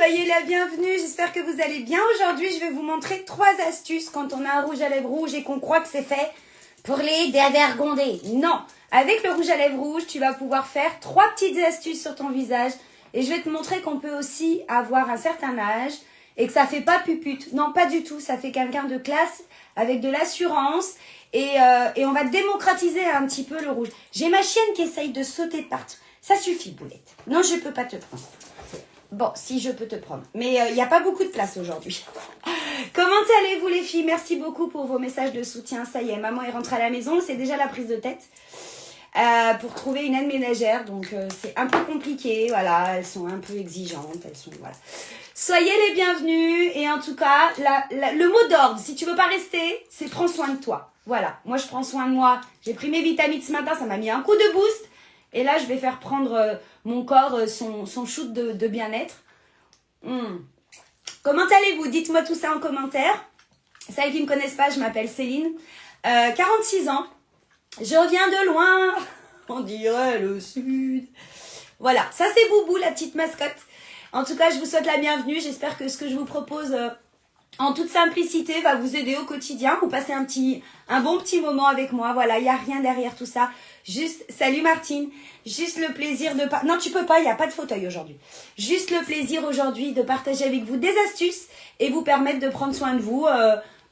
soyez la bienvenue, j'espère que vous allez bien. Aujourd'hui, je vais vous montrer 3 astuces quand on a un rouge à lèvres rouge et qu'on croit que c'est fait pour les dévergonder. Non, avec le rouge à lèvres rouge, tu vas pouvoir faire 3 petites astuces sur ton visage et je vais te montrer qu'on peut aussi avoir un certain âge et que ça fait pas pupute. Non, pas du tout, ça fait quelqu'un de classe avec de l'assurance et on va démocratiser un petit peu le rouge. J'ai ma chienne qui essaye de sauter de partout. Ça suffit, Boulette. Non, je peux pas te prendre. Bon, si je peux te prendre. Mais il n'y a pas beaucoup de place aujourd'hui. Comment allez-vous les filles? Merci beaucoup pour vos messages de soutien. Ça y est, maman est rentrée à la maison. C'est déjà la prise de tête pour trouver une aide ménagère. Donc, c'est un peu compliqué. Voilà, elles sont un peu exigeantes. Voilà. Soyez les bienvenus. Et en tout cas, le mot d'ordre, si tu veux pas rester, c'est prends soin de toi. Voilà, moi je prends soin de moi. J'ai pris mes vitamines ce matin. Ça m'a mis un coup de boost. Et là, je vais faire prendre mon corps son shoot de bien-être. Comment allez-vous? Dites-moi tout ça en commentaire. Celles qui ne me connaissent pas, je m'appelle Céline. 46 ans. Je reviens de loin. On dirait le sud. Voilà, ça c'est Boubou, la petite mascotte. En tout cas, je vous souhaite la bienvenue. J'espère que ce que je vous propose en toute simplicité va vous aider au quotidien. Vous passez un bon petit moment avec moi. Voilà, il n'y a rien derrière tout ça. Juste, salut Martine, juste le plaisir de... Non, tu peux pas, il n'y a pas de fauteuil aujourd'hui. Juste le plaisir aujourd'hui de partager avec vous des astuces et vous permettre de prendre soin de vous,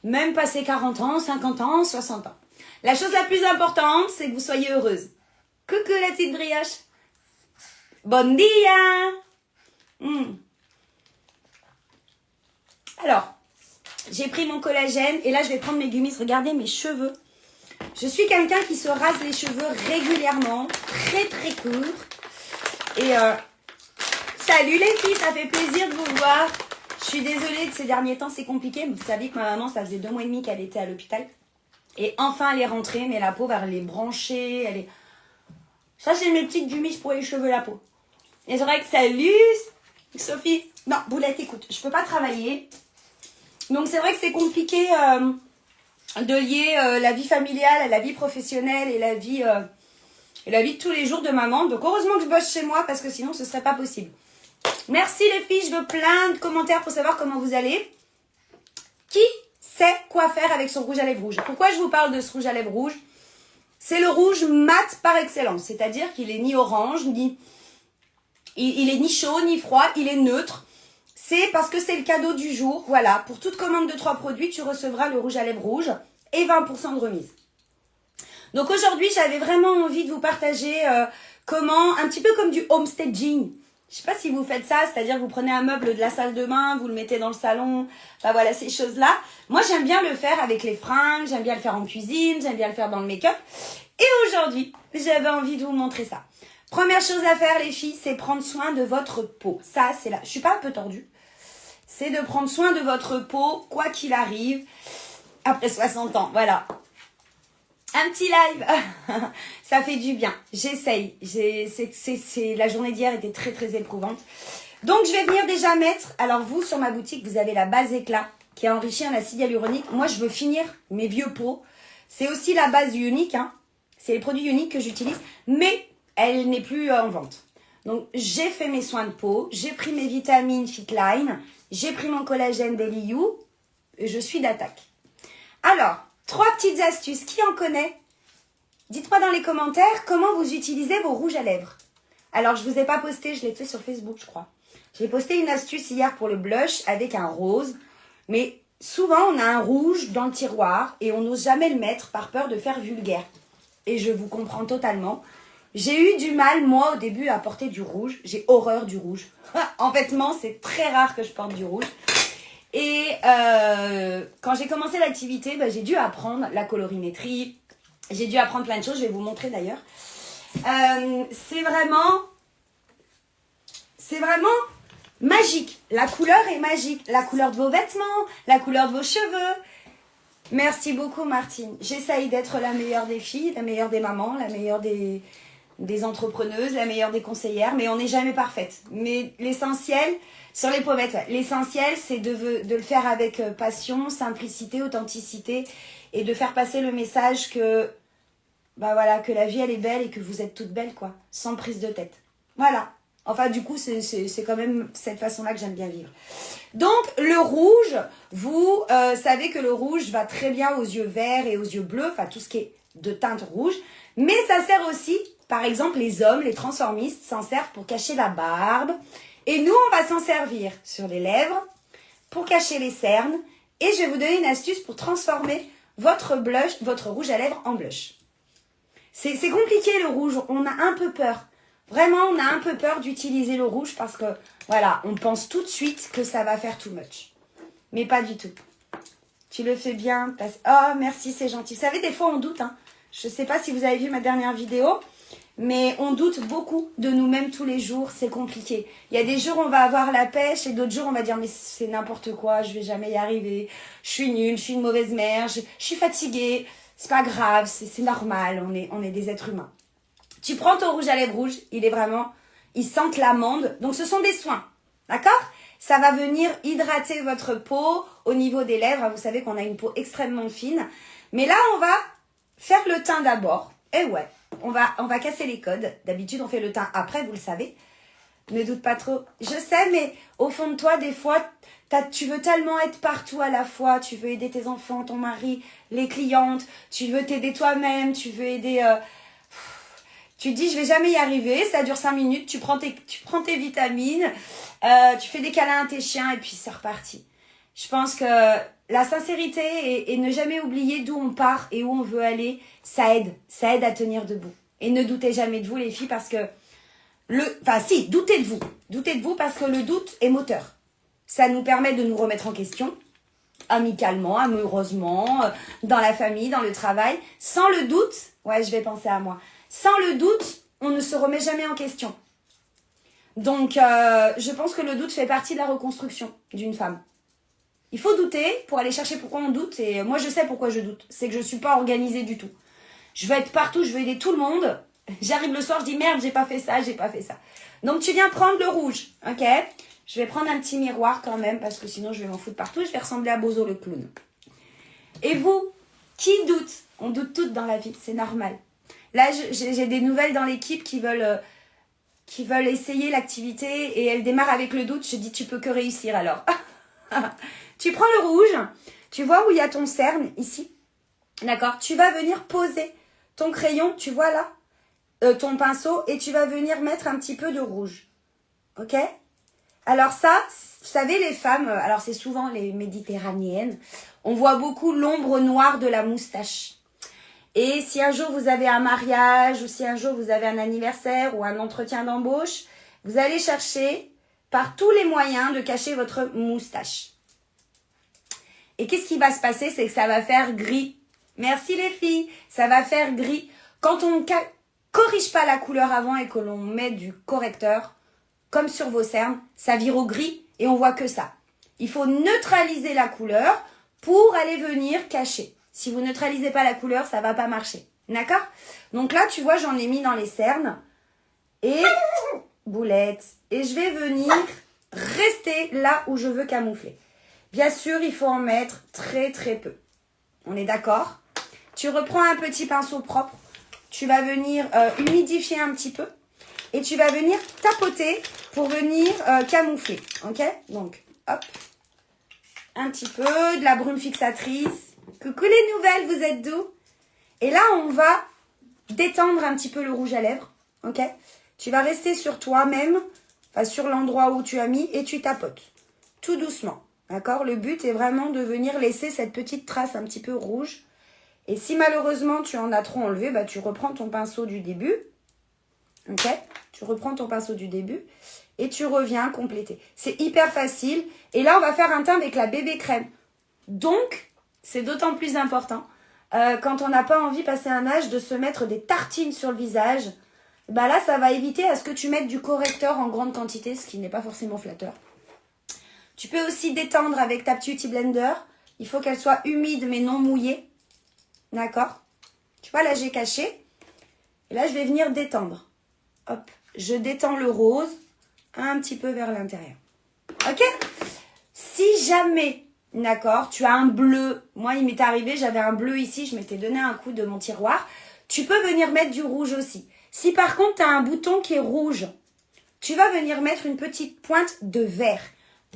même passé 40 ans, 50 ans, 60 ans. La chose la plus importante, c'est que vous soyez heureuse. Coucou la petite brioche. Bon dia. Alors, j'ai pris mon collagène et là, je vais prendre mes gummies. Regardez mes cheveux. Je suis quelqu'un qui se rase les cheveux régulièrement, très très court. Et salut les filles, ça fait plaisir de vous voir. Je suis désolée de ces derniers temps, c'est compliqué. Vous savez que ma maman, ça faisait 2 mois et demi qu'elle était à l'hôpital. Et enfin, elle est rentrée, mais la pauvre, elle est branchée. Ça, c'est mes petites gummies pour les cheveux, la peau. Et c'est vrai que salut, Sophie. Non, Boulette, écoute, je peux pas travailler. Donc, c'est vrai que c'est compliqué... de lier la vie familiale à la vie professionnelle et la vie de tous les jours de maman. Donc heureusement que je bosse chez moi parce que sinon ce serait pas possible. Merci les filles, je veux plein de commentaires pour savoir comment vous allez. Qui sait quoi faire avec son rouge à lèvres rouge? Pourquoi je vous parle de ce rouge à lèvres rouge? C'est le rouge mat par excellence, c'est-à-dire qu'il est ni orange, il est ni chaud, ni froid, il est neutre. C'est parce que c'est le cadeau du jour. Voilà, pour toute commande de 3 produits, tu recevras le rouge à lèvres rouge et 20% de remise. Donc aujourd'hui, j'avais vraiment envie de vous partager comment, un petit peu comme du homestaging. Je sais pas si vous faites ça, c'est-à-dire vous prenez un meuble de la salle de bain, vous le mettez dans le salon, enfin voilà, ces choses-là. Moi, j'aime bien le faire avec les fringues, j'aime bien le faire en cuisine, j'aime bien le faire dans le make-up. Et aujourd'hui, j'avais envie de vous montrer ça. Première chose à faire, les filles, c'est prendre soin de votre peau. Ça, c'est là. Je suis pas un peu tordue. C'est de prendre soin de votre peau, quoi qu'il arrive, après 60 ans. Voilà. Un petit live. Ça fait du bien. J'essaye. La journée d'hier était très, très éprouvante. Donc, je vais venir déjà mettre... Alors, vous, sur ma boutique, vous avez la base éclat qui est enrichie en acide hyaluronique. Moi, je veux finir mes vieux pots. C'est aussi la base du Unique. Hein. C'est les produits Unique que j'utilise. Mais elle n'est plus en vente. Donc, j'ai fait mes soins de peau. J'ai pris mes vitamines Fitline. J'ai pris mon collagène Daily You et je suis d'attaque. Alors, 3 petites astuces. Qui en connaît? Dites-moi dans les commentaires comment vous utilisez vos rouges à lèvres. Alors, je ne vous ai pas posté, je l'ai fait sur Facebook, je crois. J'ai posté une astuce hier pour le blush avec un rose. Mais souvent, on a un rouge dans le tiroir et on n'ose jamais le mettre par peur de faire vulgaire. Et je vous comprends totalement. J'ai eu du mal, moi, au début, à porter du rouge. J'ai horreur du rouge. En vêtements, c'est très rare que je porte du rouge. Et quand j'ai commencé l'activité, j'ai dû apprendre la colorimétrie. J'ai dû apprendre plein de choses. Je vais vous montrer d'ailleurs. C'est vraiment magique. La couleur est magique. La couleur de vos vêtements, la couleur de vos cheveux. Merci beaucoup, Martine. J'essaye d'être la meilleure des filles, la meilleure des mamans, la meilleure des entrepreneuses, la meilleure des conseillères, mais on n'est jamais parfaite. Mais l'essentiel, sur les pommettes, ouais, l'essentiel, c'est de le faire avec passion, simplicité, authenticité, et de faire passer le message que, que la vie, elle est belle et que vous êtes toutes belles, quoi, sans prise de tête. Voilà. Enfin, du coup, c'est quand même cette façon-là que j'aime bien vivre. Donc, le rouge, vous savez que le rouge va très bien aux yeux verts et aux yeux bleus, enfin, tout ce qui est de teinte rouge. Mais ça sert aussi, par exemple, les hommes, les transformistes s'en servent pour cacher la barbe. Et nous, on va s'en servir sur les lèvres, pour cacher les cernes. Et je vais vous donner une astuce pour transformer votre blush, votre rouge à lèvres en blush. C'est compliqué le rouge, on a un peu peur. Vraiment, on a un peu peur d'utiliser le rouge parce que, voilà, on pense tout de suite que ça va faire too much. Mais pas du tout. Tu le fais bien. Oh, merci, c'est gentil. Vous savez, des fois, on doute. Hein. Je ne sais pas si vous avez vu ma dernière vidéo, mais on doute beaucoup de nous-mêmes tous les jours. C'est compliqué. Il y a des jours, on va avoir la pêche et d'autres jours, on va dire, mais c'est n'importe quoi, je vais jamais y arriver. Je suis nulle, je suis une mauvaise mère, je suis fatiguée. C'est pas grave, c'est normal, on est des êtres humains. Tu prends ton rouge à lèvres rouge, il sent l'amande. Donc, ce sont des soins, d'accord? Ça va venir hydrater votre peau au niveau des lèvres. Vous savez qu'on a une peau extrêmement fine. Mais là, on va faire le teint d'abord. Et ouais, on va casser les codes. D'habitude, on fait le teint après, vous le savez. Ne doute pas trop. Je sais, mais au fond de toi, des fois, tu veux tellement être partout à la fois. Tu veux aider tes enfants, ton mari, les clientes. Tu veux t'aider toi-même. Tu veux aider... Tu te dis, je vais jamais y arriver, ça dure 5 minutes, tu prends tes vitamines, tu fais des câlins à tes chiens et puis c'est reparti. Je pense que la sincérité et ne jamais oublier d'où on part et où on veut aller, ça aide à tenir debout. Et ne doutez jamais de vous les filles parce que, doutez de vous parce que le doute est moteur. Ça nous permet de nous remettre en question, amicalement, amoureusement, dans la famille, dans le travail. Sans le doute, ouais, je vais penser à moi. Sans le doute, on ne se remet jamais en question. Donc, je pense que le doute fait partie de la reconstruction d'une femme. Il faut douter pour aller chercher pourquoi on doute. Et moi, je sais pourquoi je doute. C'est que je ne suis pas organisée du tout. Je veux être partout, je veux aider tout le monde. J'arrive le soir, je dis merde, j'ai pas fait ça. Donc, tu viens prendre le rouge, ok? Je vais prendre un petit miroir quand même parce que sinon, je vais m'en foutre partout. Je vais ressembler à Bozo le clown. Et vous, qui doute? On doute toutes dans la vie, c'est normal. Là, j'ai des nouvelles dans l'équipe qui veulent essayer l'activité et elles démarrent avec le doute. Je dis, tu peux que réussir alors. Tu prends le rouge, tu vois où il y a ton cerne, ici. D'accord? Tu vas venir poser ton crayon, tu vois là, ton pinceau, et tu vas venir mettre un petit peu de rouge. Ok? Alors ça, vous savez, les femmes, alors c'est souvent les méditerranéennes, on voit beaucoup l'ombre noire de la moustache. Et si un jour vous avez un mariage ou si un jour vous avez un anniversaire ou un entretien d'embauche, vous allez chercher par tous les moyens de cacher votre moustache. Et qu'est-ce qui va se passer? C'est que ça va faire gris. Merci les filles, ça va faire gris. Quand on ne corrige pas la couleur avant et que l'on met du correcteur, comme sur vos cernes, ça vire au gris et on voit que ça. Il faut neutraliser la couleur pour aller venir cacher. Si vous neutralisez pas la couleur, ça va pas marcher. D'accord? Donc là, tu vois, j'en ai mis dans les cernes. Et boulette. Et je vais venir rester là où je veux camoufler. Bien sûr, il faut en mettre très très peu. On est d'accord? Tu reprends un petit pinceau propre. Tu vas venir humidifier un petit peu. Et tu vas venir tapoter pour venir camoufler. Ok? Donc, hop. Un petit peu de la brume fixatrice. Coucou les nouvelles, vous êtes d'où? Et là, on va détendre un petit peu le rouge à lèvres, ok? Tu vas rester sur toi-même, enfin sur l'endroit où tu as mis, et tu tapotes, tout doucement, d'accord? Le but est vraiment de venir laisser cette petite trace un petit peu rouge. Et si malheureusement tu en as trop enlevé, bah, tu reprends ton pinceau du début, ok? Tu reprends ton pinceau du début et tu reviens compléter. C'est hyper facile. Et là, on va faire un teint avec la bébé crème. Donc, c'est d'autant plus important quand on n'a pas envie, passer un âge, de se mettre des tartines sur le visage. Bah là, ça va éviter à ce que tu mettes du correcteur en grande quantité, ce qui n'est pas forcément flatteur. Tu peux aussi détendre avec ta Beauty Blender. Il faut qu'elle soit humide mais non mouillée. D'accord? Tu vois, là, j'ai caché. Et là, je vais venir détendre. Hop, je détends le rose un petit peu vers l'intérieur. Ok? Si jamais, d'accord, tu as un bleu. Moi, il m'est arrivé, j'avais un bleu ici. Je m'étais donné un coup de mon tiroir. Tu peux venir mettre du rouge aussi. Si par contre, tu as un bouton qui est rouge, tu vas venir mettre une petite pointe de vert.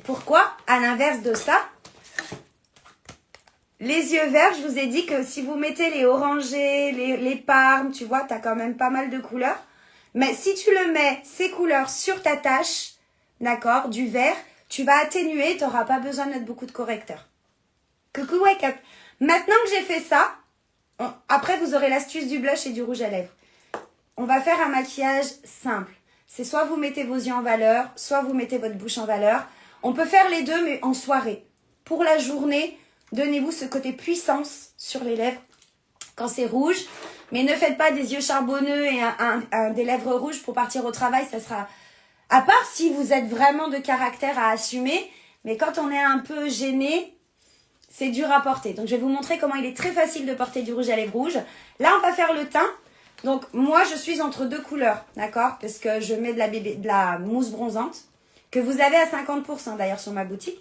Pourquoi? À l'inverse de ça, les yeux verts, je vous ai dit que si vous mettez les orangés, les parmes, tu vois, tu as quand même pas mal de couleurs. Mais si tu le mets, ces couleurs, sur ta tache, d'accord, du vert, tu vas atténuer, tu n'auras pas besoin de mettre beaucoup de correcteur. Coucou, wake up. Maintenant que j'ai fait ça, après vous aurez l'astuce du blush et du rouge à lèvres. On va faire un maquillage simple. C'est soit vous mettez vos yeux en valeur, soit vous mettez votre bouche en valeur. On peut faire les deux, mais en soirée. Pour la journée, donnez-vous ce côté puissance sur les lèvres quand c'est rouge. Mais ne faites pas des yeux charbonneux et des lèvres rouges pour partir au travail. Ça sera... À part si vous êtes vraiment de caractère à assumer. Mais quand on est un peu gêné, c'est dur à porter. Donc, je vais vous montrer comment il est très facile de porter du rouge à lèvres rouge. Là, on va faire le teint. Donc, moi, je suis entre deux couleurs, d'accord? Parce que je mets de la mousse bronzante, que vous avez à 50% d'ailleurs sur ma boutique.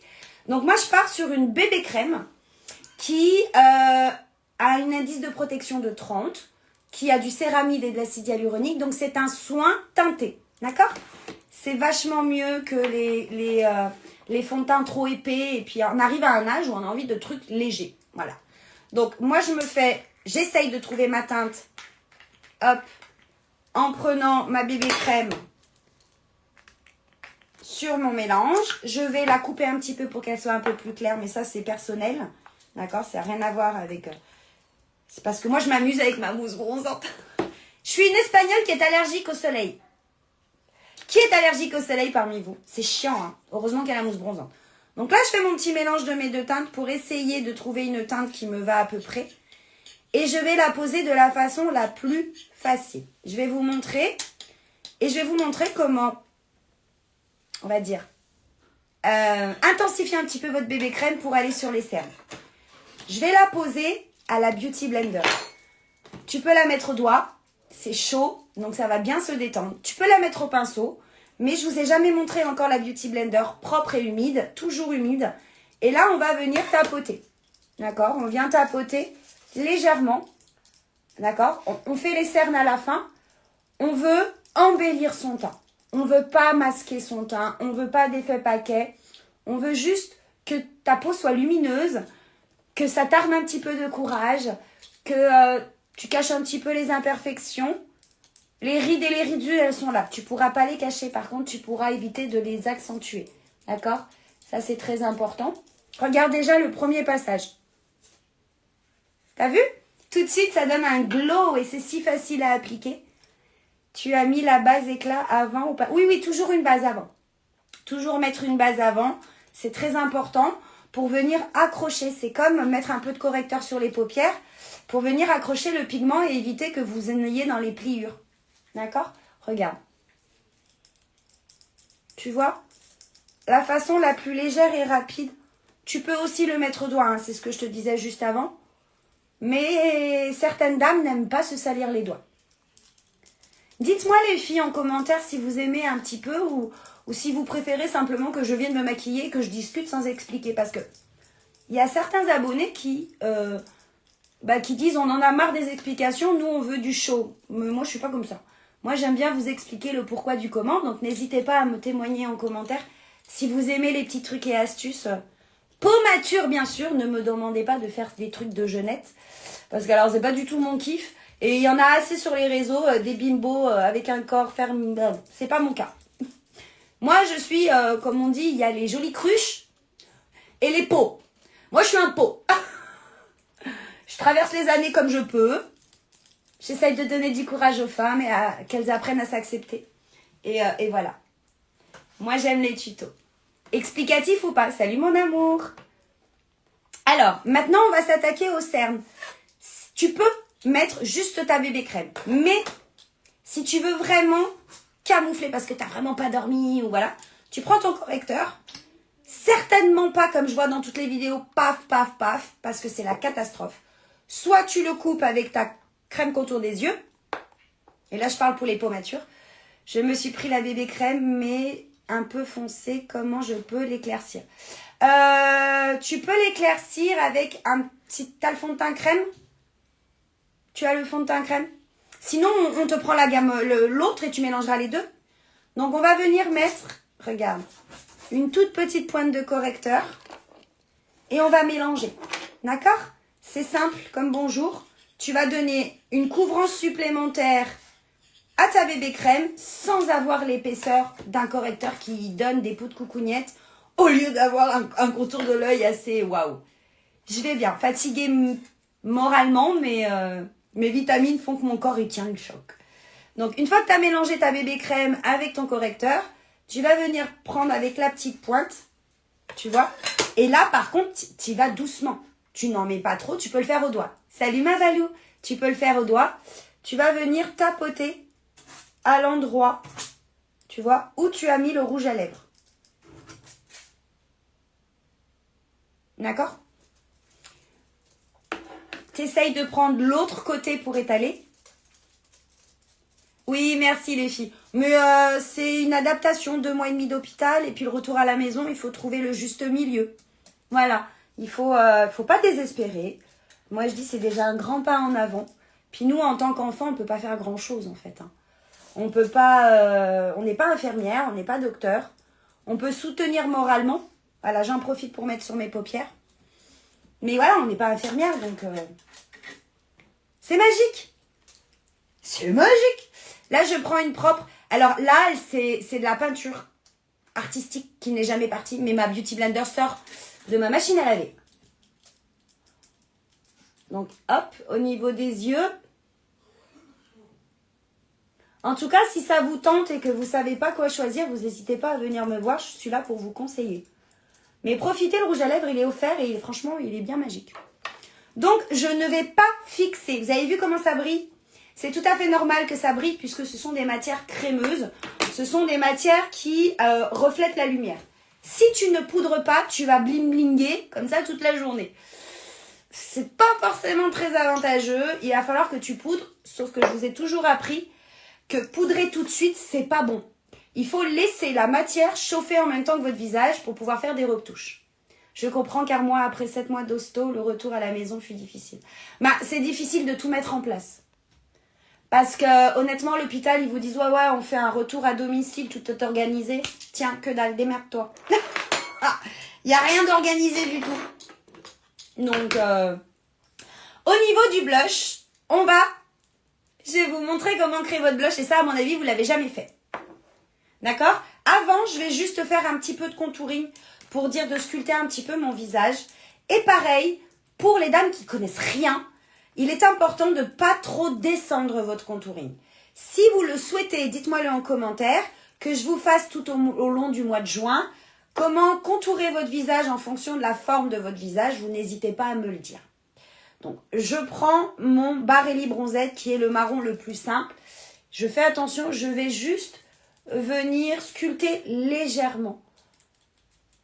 Donc, moi, je pars sur une bébé crème qui a un indice de protection de 30, qui a du céramide et de l'acide hyaluronique. Donc, c'est un soin teinté, d'accord? C'est vachement mieux que les fonds de teint trop épais. Et puis, on arrive à un âge où on a envie de trucs légers. Voilà. Donc, moi, j'essaye de trouver ma teinte. Hop, en prenant ma bébé crème sur mon mélange. Je vais la couper un petit peu pour qu'elle soit un peu plus claire, mais ça, c'est personnel. D'accord? Ça n'a rien à voir avec... C'est parce que moi, je m'amuse avec ma mousse bronzante. Je suis une Espagnole qui est allergique au soleil. Qui est allergique au soleil parmi vous? C'est chiant, hein? Heureusement qu'il y a la mousse bronzante. Donc là, je fais mon petit mélange de mes deux teintes pour essayer de trouver une teinte qui me va à peu près. Et je vais la poser de la façon la plus facile. Je vais vous montrer. Et je vais vous montrer comment, on va dire, intensifier un petit peu votre bébé crème pour aller sur les cernes. Je vais la poser à la Beauty Blender. Tu peux la mettre au doigt. C'est chaud, donc ça va bien se détendre. Tu peux la mettre au pinceau. Mais je ne vous ai jamais montré encore la Beauty Blender propre et humide. Toujours humide. Et là, on va venir tapoter. D'accord? On vient tapoter légèrement, d'accord? On fait les cernes à la fin. On veut embellir son teint. On ne veut pas masquer son teint. On ne veut pas d'effet paquet. On veut juste que ta peau soit lumineuse, que ça t'arme un petit peu de courage, que tu caches un petit peu les imperfections. Les rides et les ridules, elles sont là. Tu ne pourras pas les cacher. Par contre, tu pourras éviter de les accentuer. D'accord? Ça, c'est très important. Regarde déjà le premier passage. T'as vu? Tout de suite, ça donne un glow et c'est si facile à appliquer. Tu as mis la base éclat avant ou pas? Oui, oui, toujours une base avant. Toujours mettre une base avant. C'est très important pour venir accrocher. C'est comme mettre un peu de correcteur sur les paupières pour venir accrocher le pigment et éviter que vous en ayez dans les pliures. D'accord? Regarde. Tu vois? La façon la plus légère et rapide. Tu peux aussi le mettre au doigt, hein, c'est ce que je te disais juste avant. Mais certaines dames n'aiment pas se salir les doigts. Dites-moi les filles en commentaire si vous aimez un petit peu ou si vous préférez simplement que je vienne me maquiller et que je discute sans expliquer. Parce que il y a certains abonnés qui disent on en a marre des explications, nous on veut du show. Mais moi je suis pas comme ça. Moi j'aime bien vous expliquer le pourquoi du comment. Donc n'hésitez pas à me témoigner en commentaire si vous aimez les petits trucs et astuces. Peau mature, bien sûr, ne me demandez pas de faire des trucs de jeunette. Parce que alors, c'est pas du tout mon kiff. Et il y en a assez sur les réseaux, des bimbos avec un corps ferme. C'est pas mon cas. Moi, je suis, comme on dit, il y a les jolies cruches et les peaux. Moi, je suis un pot. Je traverse les années comme je peux. J'essaye de donner du courage aux femmes et qu'elles apprennent à s'accepter. Et voilà. Moi, j'aime les tutos. Explicatif ou pas? Salut mon amour. Alors, maintenant, on va s'attaquer aux cernes. Tu peux mettre juste ta bébé crème. Mais, si tu veux vraiment camoufler parce que tu n'as vraiment pas dormi ou voilà, tu prends ton correcteur. Certainement pas comme je vois dans toutes les vidéos, paf, paf, paf, parce que c'est la catastrophe. Soit tu le coupes avec ta crème contour des yeux. Et là, je parle pour les peaux matures. Je me suis pris la bébé crème, mais un peu foncé. Comment je peux l'éclaircir? Tu peux l'éclaircir avec un petit... T'as le fond de teint crème? Tu as le fond de teint crème? Sinon, on te prend la gamme, l'autre et tu mélangeras les deux. Donc, on va venir mettre, regarde, une toute petite pointe de correcteur. Et on va mélanger. D'accord? C'est simple, comme bonjour. Tu vas donner une couvrance supplémentaire à ta bébé crème sans avoir l'épaisseur d'un correcteur qui donne des poux de coucougnettes au lieu d'avoir un contour de l'œil assez waouh. Je vais bien, fatiguée moralement, mais mes vitamines font que mon corps il tient le choc. Donc, une fois que tu as mélangé ta bébé crème avec ton correcteur, tu vas venir prendre avec la petite pointe, tu vois. Et là, par contre, tu y vas doucement. Tu n'en mets pas trop, tu peux le faire au doigt. Salut ma Valou, tu peux le faire au doigt. Tu vas venir tapoter à l'endroit, tu vois, où tu as mis le rouge à lèvres. D'accord? Tu essayes de prendre l'autre côté pour étaler. Oui, merci les filles. Mais c'est une adaptation, 2 mois et demi d'hôpital et puis le retour à la maison, il faut trouver le juste milieu. Voilà, il faut pas désespérer. Moi, je dis c'est déjà un grand pas en avant. Puis nous, en tant qu'enfants, on ne peut pas faire grand-chose en fait. Hein. On peut pas, on n'est pas infirmière, on n'est pas docteur. On peut soutenir moralement. Voilà, j'en profite pour mettre sur mes paupières. Mais voilà, on n'est pas infirmière, donc c'est magique. C'est magique. Là, je prends une propre. Alors là, c'est de la peinture artistique qui n'est jamais partie. Mais ma Beauty Blender sort de ma machine à laver. Donc, hop, au niveau des yeux. En tout cas, si ça vous tente et que vous ne savez pas quoi choisir, vous n'hésitez pas à venir me voir. Je suis là pour vous conseiller. Mais profitez, le rouge à lèvres, il est offert et franchement, il est bien magique. Donc, je ne vais pas fixer. Vous avez vu comment ça brille? C'est tout à fait normal que ça brille puisque ce sont des matières crémeuses. Ce sont des matières qui reflètent la lumière. Si tu ne poudres pas, tu vas bling-blinguer comme ça toute la journée. C'est pas forcément très avantageux. Il va falloir que tu poudres, sauf que je vous ai toujours appris que poudrer tout de suite, c'est pas bon. Il faut laisser la matière chauffer en même temps que votre visage pour pouvoir faire des retouches. Je comprends car moi, après 7 mois d'hosto, le retour à la maison fut difficile. Bah, c'est difficile de tout mettre en place. Parce que honnêtement, l'hôpital, ils vous disent ouais, on fait un retour à domicile, tout est organisé. Tiens, que dalle, démerde-toi. Il n'y a rien d'organisé du tout. Donc, au niveau du blush, je vais vous montrer comment créer votre blush. Et ça, à mon avis, vous ne l'avez jamais fait. D'accord? Avant, je vais juste faire un petit peu de contouring pour dire de sculpter un petit peu mon visage. Et pareil, pour les dames qui connaissent rien, il est important de ne pas trop descendre votre contouring. Si vous le souhaitez, dites-moi-le en commentaire, que je vous fasse tout au long du mois de juin, comment contourer votre visage en fonction de la forme de votre visage, vous n'hésitez pas à me le dire. Donc, je prends mon Barelli Bronzette qui est le marron le plus simple. Je fais attention, je vais juste venir sculpter légèrement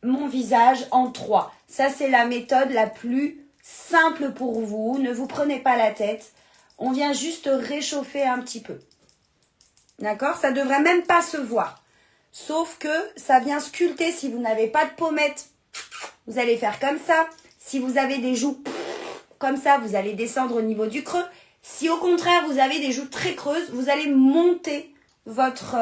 mon visage en 3. Ça, c'est la méthode la plus simple pour vous. Ne vous prenez pas la tête. On vient juste réchauffer un petit peu. D'accord? Ça ne devrait même pas se voir. Sauf que ça vient sculpter. Si vous n'avez pas de pommettes, vous allez faire comme ça. Si vous avez des joues comme ça, vous allez descendre au niveau du creux. Si au contraire, vous avez des joues très creuses, vous allez monter votre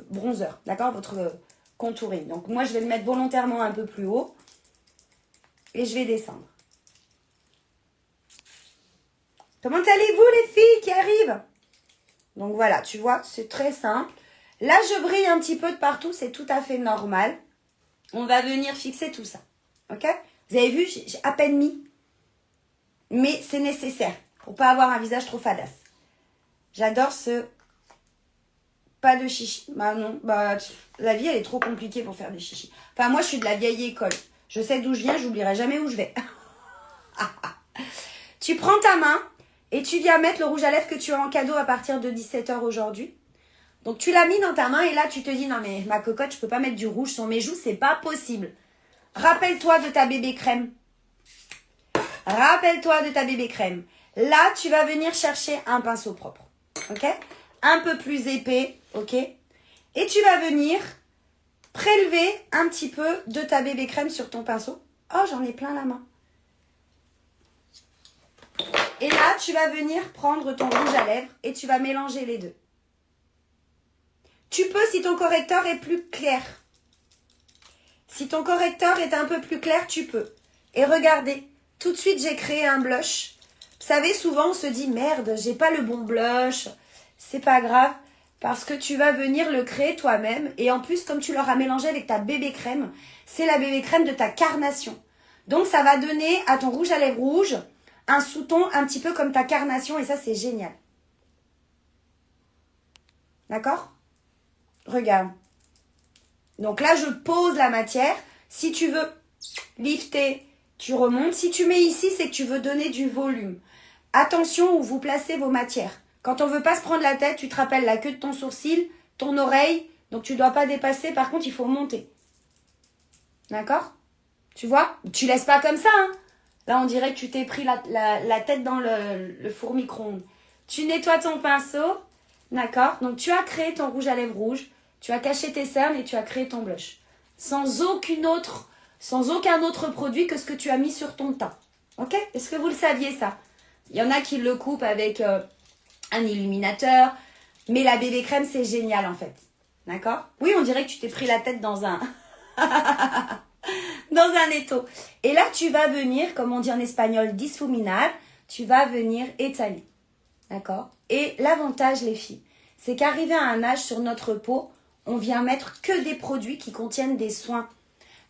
bronzer. D'accord? Votre contouring. Donc moi, je vais le mettre volontairement un peu plus haut. Et je vais descendre. Comment allez-vous les filles qui arrivent? Donc voilà, tu vois, c'est très simple. Là, je brille un petit peu de partout, c'est tout à fait normal. On va venir fixer tout ça. Ok? Vous avez vu, j'ai à peine mis. Mais c'est nécessaire pour pas avoir un visage trop fadasse. J'adore ce pas de chichi. Bah non, bah la vie elle est trop compliquée pour faire des chichis. Enfin moi je suis de la vieille école. Je sais d'où je viens, j'oublierai jamais où je vais. Tu prends ta main et tu viens mettre le rouge à lèvres que tu as en cadeau à partir de 17 h aujourd'hui. Donc tu l'as mis dans ta main et là tu te dis non mais ma cocotte, je peux pas mettre du rouge sur mes joues, c'est pas possible. Rappelle-toi de ta bébé crème. Rappelle-toi de ta bébé crème. Là, tu vas venir chercher un pinceau propre. Ok? Un peu plus épais. Ok? Et tu vas venir prélever un petit peu de ta bébé crème sur ton pinceau. Oh, j'en ai plein la main. Et là, tu vas venir prendre ton rouge à lèvres et tu vas mélanger les deux. Tu peux si ton correcteur est plus clair. Si ton correcteur est un peu plus clair, tu peux. Et regardez, tout de suite, j'ai créé un blush. Vous savez, souvent, on se dit, merde, j'ai pas le bon blush. C'est pas grave, parce que tu vas venir le créer toi-même. Et en plus, comme tu l'auras mélangé avec ta bébé crème, c'est la bébé crème de ta carnation. Donc, ça va donner à ton rouge à lèvres rouge un sous-ton un petit peu comme ta carnation. Et ça, c'est génial. D'accord? Regarde. Donc là, je pose la matière. Si tu veux lifter, tu remontes. Si tu mets ici, c'est que tu veux donner du volume. Attention où vous placez vos matières. Quand on ne veut pas se prendre la tête, tu te rappelles la queue de ton sourcil, ton oreille. Donc tu ne dois pas dépasser. Par contre, il faut monter. D'accord? Tu vois? Tu laisses pas comme ça. Hein. Là, on dirait que tu t'es pris la tête dans le four micro-ondes. Tu nettoies ton pinceau. D'accord? Donc tu as créé ton rouge à lèvres rouge. Tu as caché tes cernes et tu as créé ton blush. Sans aucun autre produit que ce que tu as mis sur ton teint. Ok? Est-ce que vous le saviez ça? Il y en a qui le coupent avec un illuminateur. Mais la bébé crème, c'est génial en fait. D'accord? Oui, on dirait que tu t'es pris la tête dans un... dans un étau. Et là, tu vas venir, comme on dit en espagnol, difuminar. Tu vas venir étaler. D'accord? Et l'avantage, les filles, c'est qu'arrivé à un âge sur notre peau, on vient mettre que des produits qui contiennent des soins.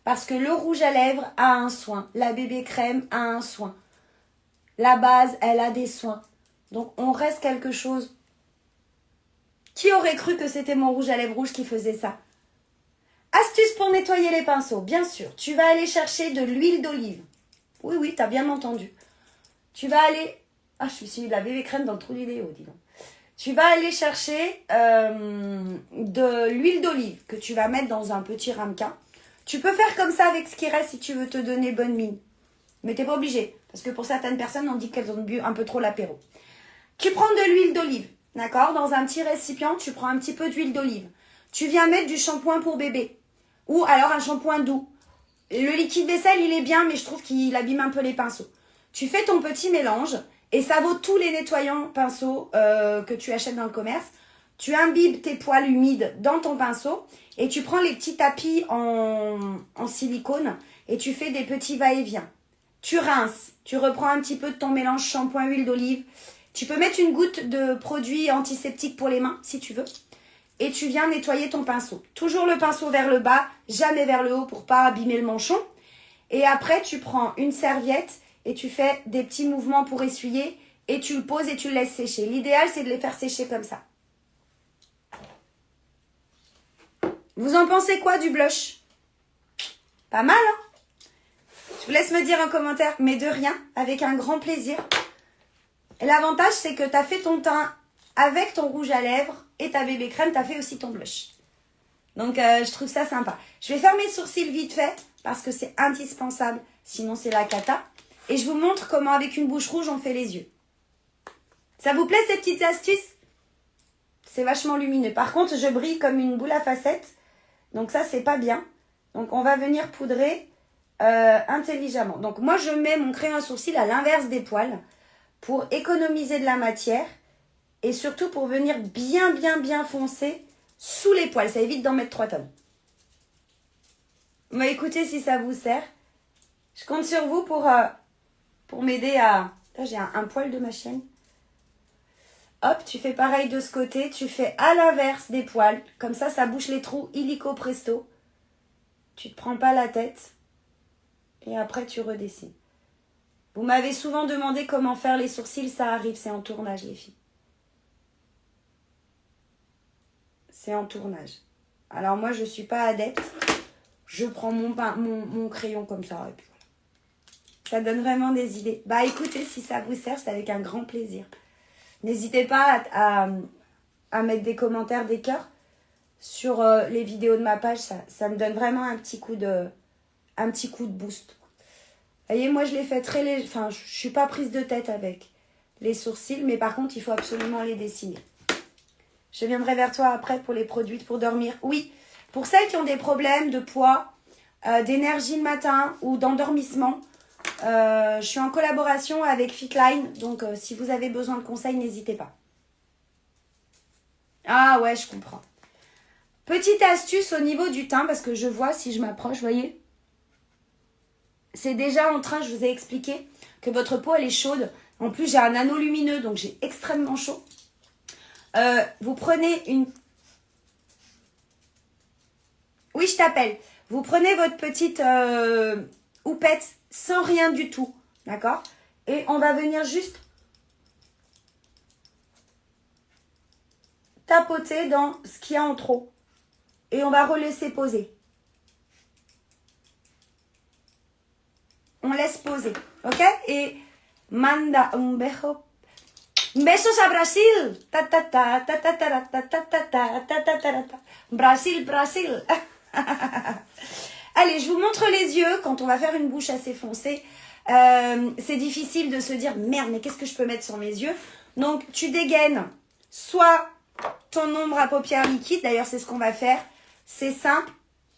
Parce que le rouge à lèvres a un soin. La bébé crème a un soin. La base, elle a des soins. Donc, on reste quelque chose. Qui aurait cru que c'était mon rouge à lèvres rouge qui faisait ça? Astuce pour nettoyer les pinceaux. Bien sûr, tu vas aller chercher de l'huile d'olive. Oui, oui, tu as bien entendu. Tu vas aller... Ah, je suis de la bébé crème dans le trou d'idéo, dis donc. Tu vas aller chercher de l'huile d'olive que tu vas mettre dans un petit ramequin. Tu peux faire comme ça avec ce qui reste si tu veux te donner bonne mine. Mais tu n'es pas obligé. Parce que pour certaines personnes, on dit qu'elles ont bu un peu trop l'apéro. Tu prends de l'huile d'olive. D'accord? Dans un petit récipient, tu prends un petit peu d'huile d'olive. Tu viens mettre du shampoing pour bébé. Ou alors un shampoing doux. Le liquide vaisselle, il est bien, mais je trouve qu'il abîme un peu les pinceaux. Tu fais ton petit mélange. Et ça vaut tous les nettoyants pinceaux que tu achètes dans le commerce. Tu imbibes tes poils humides dans ton pinceau et tu prends les petits tapis en silicone et tu fais des petits va-et-vient. Tu rinces, tu reprends un petit peu de ton mélange shampoing huile d'olive. Tu peux mettre une goutte de produit antiseptique pour les mains si tu veux. Et tu viens nettoyer ton pinceau. Toujours le pinceau vers le bas, jamais vers le haut pour pas abîmer le manchon. Et après, tu prends une serviette et tu fais des petits mouvements pour essuyer et tu le poses et tu le laisses sécher. L'idéal, c'est de les faire sécher comme ça. Vous en pensez quoi du blush? Pas mal, hein? Je vous laisse me dire en commentaire, mais de rien, avec un grand plaisir. Et l'avantage, c'est que tu as fait ton teint avec ton rouge à lèvres et ta bébé crème, tu as fait aussi ton blush. Donc, je trouve ça sympa. Je vais faire mes sourcils vite fait parce que c'est indispensable, sinon c'est la cata. Et je vous montre comment avec une bouche rouge on fait les yeux. Ça vous plaît ces petites astuces? C'est vachement lumineux. Par contre, je brille comme une boule à facettes. Donc ça, c'est pas bien. Donc on va venir poudrer intelligemment. Donc moi, je mets mon crayon à sourcils à l'inverse des poils pour économiser de la matière. Et surtout pour venir bien foncer sous les poils. Ça évite d'en mettre 3 tonnes. Bah, écoutez, si ça vous sert, je compte sur vous pour m'aider à... Là, j'ai un poil de ma chienne. Hop, tu fais pareil de ce côté. Tu fais à l'inverse des poils. Comme ça, ça bouche les trous illico presto. Tu te prends pas la tête. Et après, tu redessines. Vous m'avez souvent demandé comment faire les sourcils. Ça arrive, c'est en tournage, les filles. C'est en tournage. Alors moi, je ne suis pas adepte. Je prends mon crayon comme ça. Et puis voilà. Ça donne vraiment des idées. Bah écoutez, si ça vous sert, c'est avec un grand plaisir. N'hésitez pas à mettre des commentaires, des cœurs sur les vidéos de ma page. Ça me donne vraiment un petit coup de boost. Vous voyez, moi je les fais très léger. Enfin, je ne suis pas prise de tête avec les sourcils. Mais par contre, il faut absolument les dessiner. Je viendrai vers toi après pour les produits pour dormir. Oui, pour celles qui ont des problèmes de poids, d'énergie le matin ou d'endormissement, je suis en collaboration avec Fitline. Donc, si vous avez besoin de conseils, n'hésitez pas. Ah ouais, je comprends. Petite astuce au niveau du teint, parce que je vois si je m'approche, vous voyez, c'est déjà en train, je vous ai expliqué, que votre peau, elle est chaude. En plus, j'ai un anneau lumineux, donc j'ai extrêmement chaud. Vous prenez une... Oui, je t'appelle. Vous prenez votre petite houppette sans rien du tout, d'accord? Et on va venir juste tapoter dans ce qu'il y a en trop. Et on va relaisser poser. On laisse poser, ok? Et manda un beso. Besos a Brasil. Ta ta ta ta ta ta ta ta ta ta ta ta ta ta ta. Brasil, Brasil. Allez, je vous montre les yeux quand on va faire une bouche assez foncée. C'est difficile de se dire merde, mais qu'est-ce que je peux mettre sur mes yeux? Donc, tu dégaines soit ton ombre à paupières liquide. D'ailleurs, c'est ce qu'on va faire. C'est simple.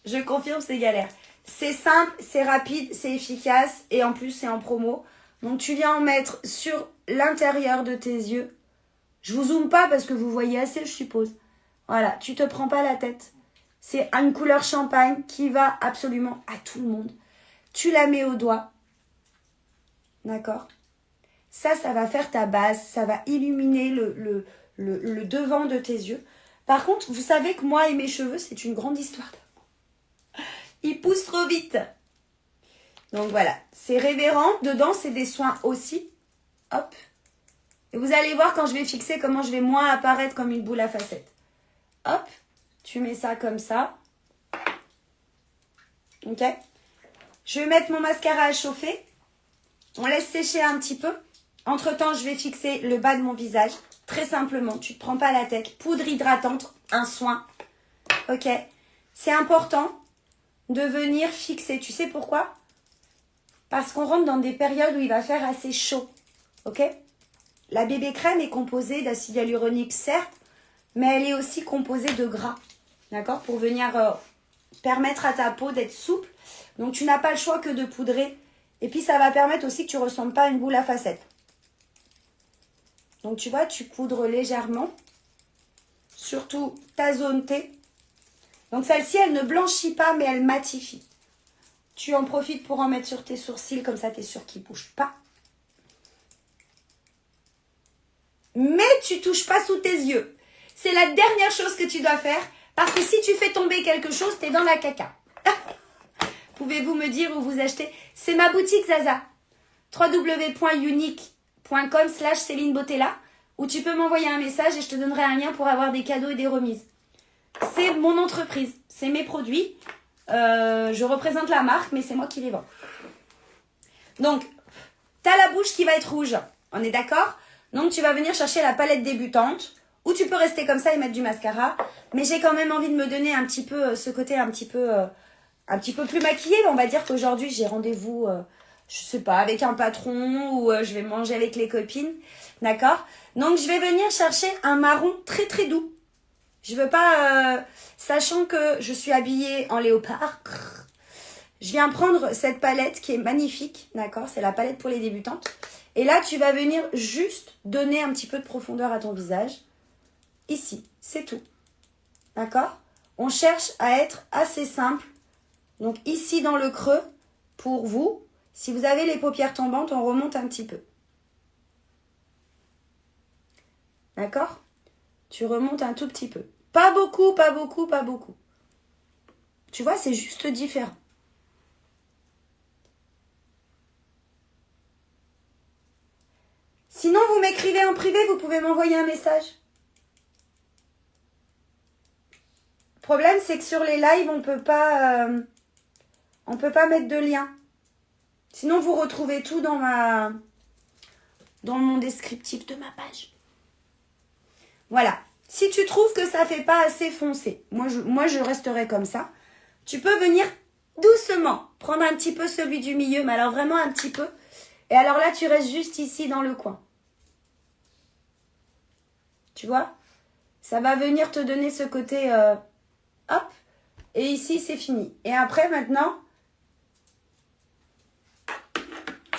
Je confirme, c'est galère. C'est simple, c'est rapide, c'est efficace et en plus, c'est en promo. Donc, tu viens en mettre sur l'intérieur de tes yeux. Je vous zoome pas parce que vous voyez assez, je suppose. Voilà, tu te prends pas la tête. C'est une couleur champagne qui va absolument à tout le monde. Tu la mets au doigt. D'accord? Ça va faire ta base. Ça va illuminer le devant de tes yeux. Par contre, vous savez que moi et mes cheveux, c'est une grande histoire. Ils poussent trop vite. Donc voilà, c'est révérend. Dedans, c'est des soins aussi. Hop. Et vous allez voir quand je vais fixer comment je vais moins apparaître comme une boule à facettes. Hop. Tu mets ça comme ça. Ok. Je vais mettre mon mascara à chauffer. On laisse sécher un petit peu. Entre-temps, je vais fixer le bas de mon visage. Très simplement, tu ne te prends pas la tête. Poudre hydratante, un soin. Ok. C'est important de venir fixer. Tu sais pourquoi? Parce qu'on rentre dans des périodes où il va faire assez chaud. Ok? La bébé crème est composée d'acide hyaluronique, certes, mais elle est aussi composée de gras. D'accord? Pour venir permettre à ta peau d'être souple. Donc, tu n'as pas le choix que de poudrer. Et puis, ça va permettre aussi que tu ne ressembles pas à une boule à facettes. Donc, tu vois, tu poudres légèrement. Surtout ta zone T. Donc, celle-ci, elle ne blanchit pas, mais elle matifie. Tu en profites pour en mettre sur tes sourcils. Comme ça, tu es sûr qu'ils ne bougent pas. Mais tu ne touches pas sous tes yeux. C'est la dernière chose que tu dois faire. Parce que si tu fais tomber quelque chose, tu es dans la caca. Pouvez-vous me dire où vous achetez? C'est ma boutique Zaza. www.unique.com/Céline Bottella, où tu peux m'envoyer un message et je te donnerai un lien pour avoir des cadeaux et des remises. C'est mon entreprise. C'est mes produits. Je représente la marque, mais c'est moi qui les vends. Donc, tu as la bouche qui va être rouge. On est d'accord? Donc, tu vas venir chercher la palette débutante. Ou tu peux rester comme ça et mettre du mascara. Mais j'ai quand même envie de me donner un petit peu ce côté un petit peu plus maquillé. On va dire qu'aujourd'hui, j'ai rendez-vous, je sais pas, avec un patron ou je vais manger avec les copines. D'accord? Donc, je vais venir chercher un marron très très doux. Je veux pas, sachant que je suis habillée en léopard, je viens prendre cette palette qui est magnifique. D'accord? C'est la palette pour les débutantes. Et là, tu vas venir juste donner un petit peu de profondeur à ton visage. Ici, c'est tout. D'accord? On cherche à être assez simple. Donc ici dans le creux, pour vous, si vous avez les paupières tombantes, on remonte un petit peu. D'accord? Tu remontes un tout petit peu. Pas beaucoup, pas beaucoup, pas beaucoup. Tu vois, c'est juste différent. Sinon, vous m'écrivez en privé, vous pouvez m'envoyer un message. Le problème, c'est que sur les lives, on peut pas mettre de lien. Sinon, vous retrouvez tout dans mon descriptif de ma page. Voilà. Si tu trouves que ça fait pas assez foncé, moi je resterai comme ça. Tu peux venir doucement prendre un petit peu celui du milieu, mais alors vraiment un petit peu. Et alors là, tu restes juste ici dans le coin. Tu vois? Ça va venir te donner ce côté... hop. Et ici, c'est fini. Et après, maintenant...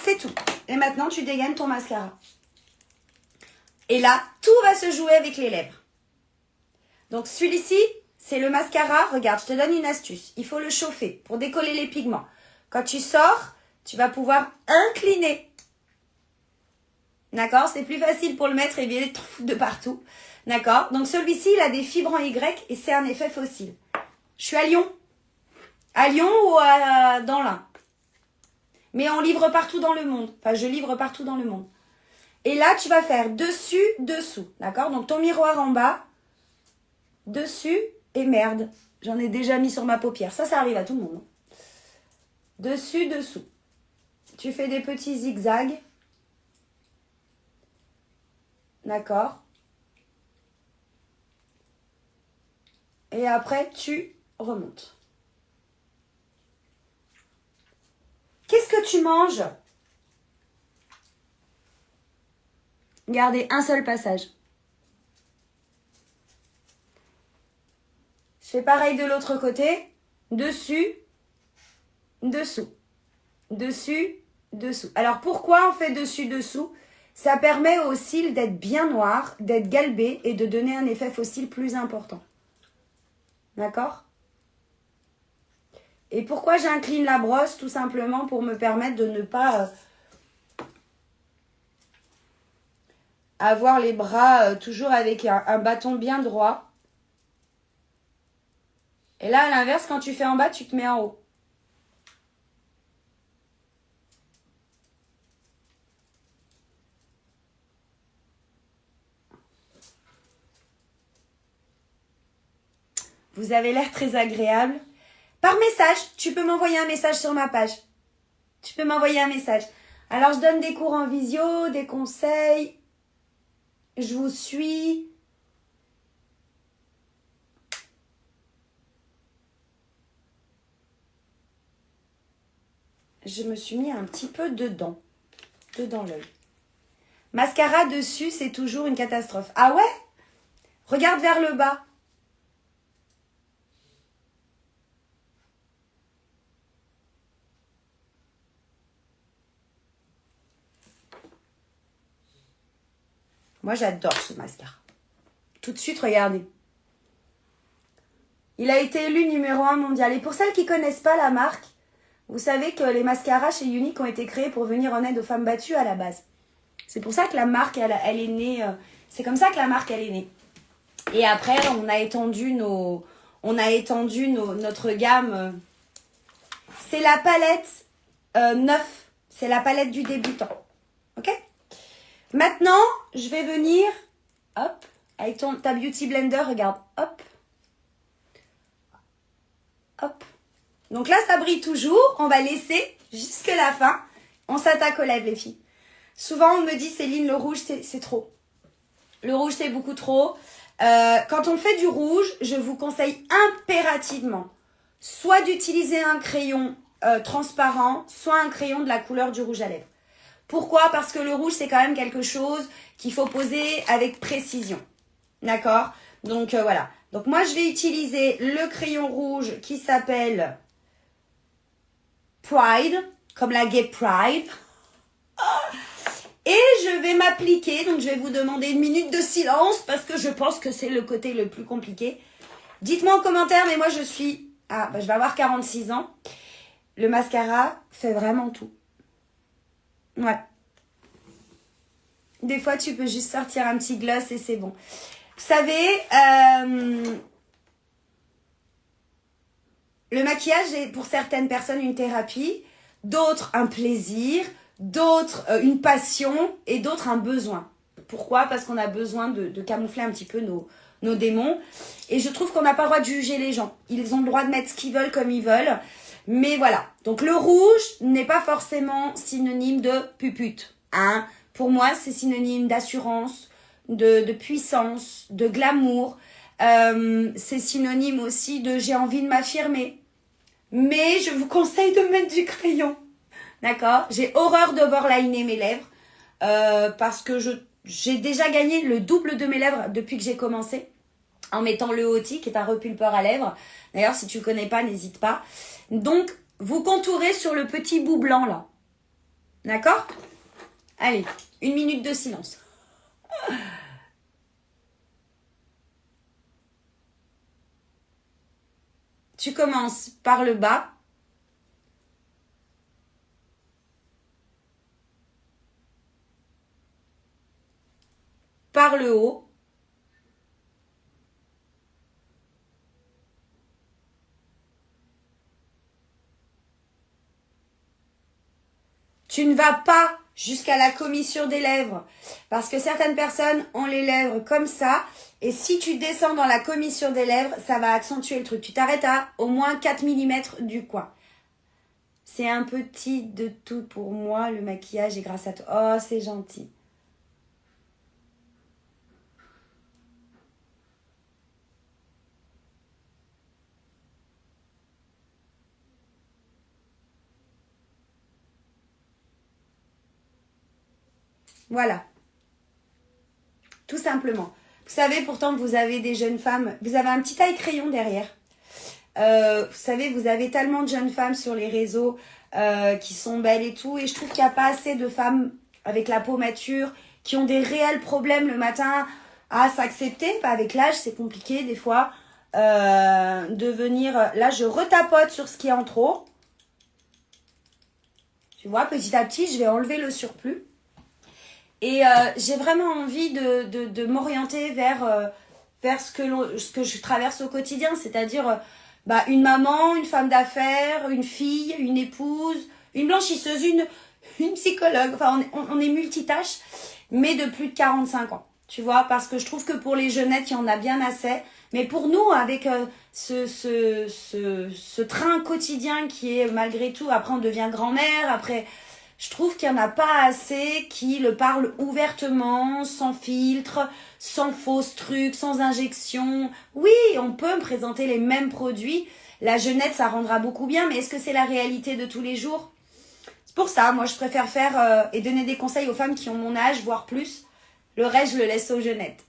C'est tout. Et maintenant, tu dégaines ton mascara. Et là, tout va se jouer avec les lèvres. Donc, celui-ci, c'est le mascara. Regarde, je te donne une astuce. Il faut le chauffer pour décoller les pigments. Quand tu sors, tu vas pouvoir incliner. D'accord? C'est plus facile pour le mettre et bien te foutre de partout. D'accord? Donc celui-ci, il a des fibres en Y et c'est un effet fossile. Je suis à Lyon. À Lyon ou dans l'Ain. Mais on livre partout dans le monde. Enfin, je livre partout dans le monde. Et là, tu vas faire dessus, dessous. D'accord? Donc ton miroir en bas, dessus et merde. J'en ai déjà mis sur ma paupière. Ça arrive à tout le monde. Dessus, dessous. Tu fais des petits zigzags. D'accord? Et après, tu remontes. Qu'est-ce que tu manges? Gardez un seul passage. Je fais pareil de l'autre côté. Dessus, dessous. Dessus, dessous. Alors pourquoi on fait dessus, dessous? Ça permet aux cils d'être bien noirs, d'être galbés et de donner un effet fossile plus important. D'accord? Et pourquoi j'incline la brosse? Tout simplement pour me permettre de ne pas avoir les bras toujours avec un bâton bien droit. Et là, à l'inverse, quand tu fais en bas, tu te mets en haut. Vous avez l'air très agréable. Par message, tu peux m'envoyer un message sur ma page. Tu peux m'envoyer un message. Alors, je donne des cours en visio, des conseils. Je vous suis. Je me suis mis un petit peu dedans l'œil. Mascara dessus, c'est toujours une catastrophe. Ah ouais? Regarde vers le bas. Moi, j'adore ce mascara. Tout de suite, regardez. Il a été élu numéro 1 mondial. Et pour celles qui ne connaissent pas la marque, vous savez que les mascaras chez Unique ont été créés pour venir en aide aux femmes battues à la base. C'est pour ça que la marque, elle est née. C'est comme ça que la marque, elle est née. Et après, on a étendu notre gamme. C'est la palette 9. C'est la palette du débutant. Ok? Maintenant, je vais venir, hop, avec ta Beauty Blender, regarde, hop, hop. Donc là, ça brille toujours. On va laisser jusqu'à la fin. On s'attaque aux lèvres, les filles. Souvent, on me dit, Céline, le rouge, c'est trop. Le rouge, c'est beaucoup trop. Quand on fait du rouge, je vous conseille impérativement soit d'utiliser un crayon transparent, soit un crayon de la couleur du rouge à lèvres. Pourquoi? Parce que le rouge, c'est quand même quelque chose qu'il faut poser avec précision. D'accord? Donc, voilà. Donc, moi, je vais utiliser le crayon rouge qui s'appelle Pride, comme la Gay Pride. Et je vais m'appliquer, donc je vais vous demander une minute de silence parce que je pense que c'est le côté le plus compliqué. Dites-moi en commentaire, mais moi je suis... Ah, je vais avoir 46 ans. Le mascara fait vraiment tout. Ouais. Des fois, tu peux juste sortir un petit gloss et c'est bon. Vous savez, le maquillage est pour certaines personnes une thérapie, d'autres un plaisir, d'autres une passion et d'autres un besoin. Pourquoi? Parce qu'on a besoin de camoufler un petit peu nos démons. Et je trouve qu'on n'a pas le droit de juger les gens. Ils ont le droit de mettre ce qu'ils veulent comme ils veulent. Mais voilà. Donc le rouge n'est pas forcément synonyme de pupute. Hein? Pour moi, c'est synonyme d'assurance, de puissance, de glamour. C'est synonyme aussi de j'ai envie de m'affirmer. Mais je vous conseille de mettre du crayon. D'accord? J'ai horreur d'overliner mes lèvres parce que j'ai déjà gagné le double de mes lèvres depuis que j'ai commencé en mettant le Oti, qui est un repulpeur à lèvres. D'ailleurs, si tu ne connais pas, n'hésite pas. Donc, vous contourez sur le petit bout blanc là. D'accord? Allez, une minute de silence. tu commences par le bas. Par le haut. Tu ne vas pas jusqu'à la commissure des lèvres parce que certaines personnes ont les lèvres comme ça et si tu descends dans la commissure des lèvres, ça va accentuer le truc. Tu t'arrêtes à au moins 4 mm du coin. C'est un petit de tout pour moi, le maquillage est grâce à toi. Oh, c'est gentil. Voilà. Tout simplement. Vous savez pourtant que vous avez des jeunes femmes, vous avez un petit taille crayon derrière. Vous savez, vous avez tellement de jeunes femmes sur les réseaux qui sont belles et tout. Et je trouve qu'il n'y a pas assez de femmes avec la peau mature qui ont des réels problèmes le matin à s'accepter. Avec l'âge, c'est compliqué des fois de venir... Là, je retapote sur ce qui est en trop. Tu vois, petit à petit, je vais enlever le surplus. Et j'ai vraiment envie de m'orienter vers ce que je traverse au quotidien. C'est-à-dire une maman, une femme d'affaires, une fille, une épouse, une blanchisseuse, une psychologue. Enfin, on est multitâches, mais de plus de 45 ans. Tu vois, parce que je trouve que pour les jeunettes, il y en a bien assez. Mais pour nous, avec ce train quotidien qui est malgré tout, après on devient grand-mère, après... Je trouve qu'il n'y en a pas assez qui le parlent ouvertement, sans filtre, sans fausses trucs, sans injection. Oui, on peut me présenter les mêmes produits. La jeunette, ça rendra beaucoup bien, mais est-ce que c'est la réalité de tous les jours? C'est pour ça, moi, je préfère faire et donner des conseils aux femmes qui ont mon âge, voire plus. Le reste, je le laisse aux jeunettes.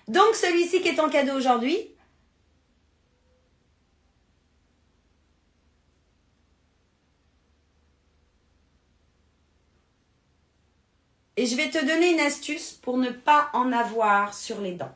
Donc, celui-ci qui est en cadeau aujourd'hui. Et je vais te donner une astuce pour ne pas en avoir sur les dents.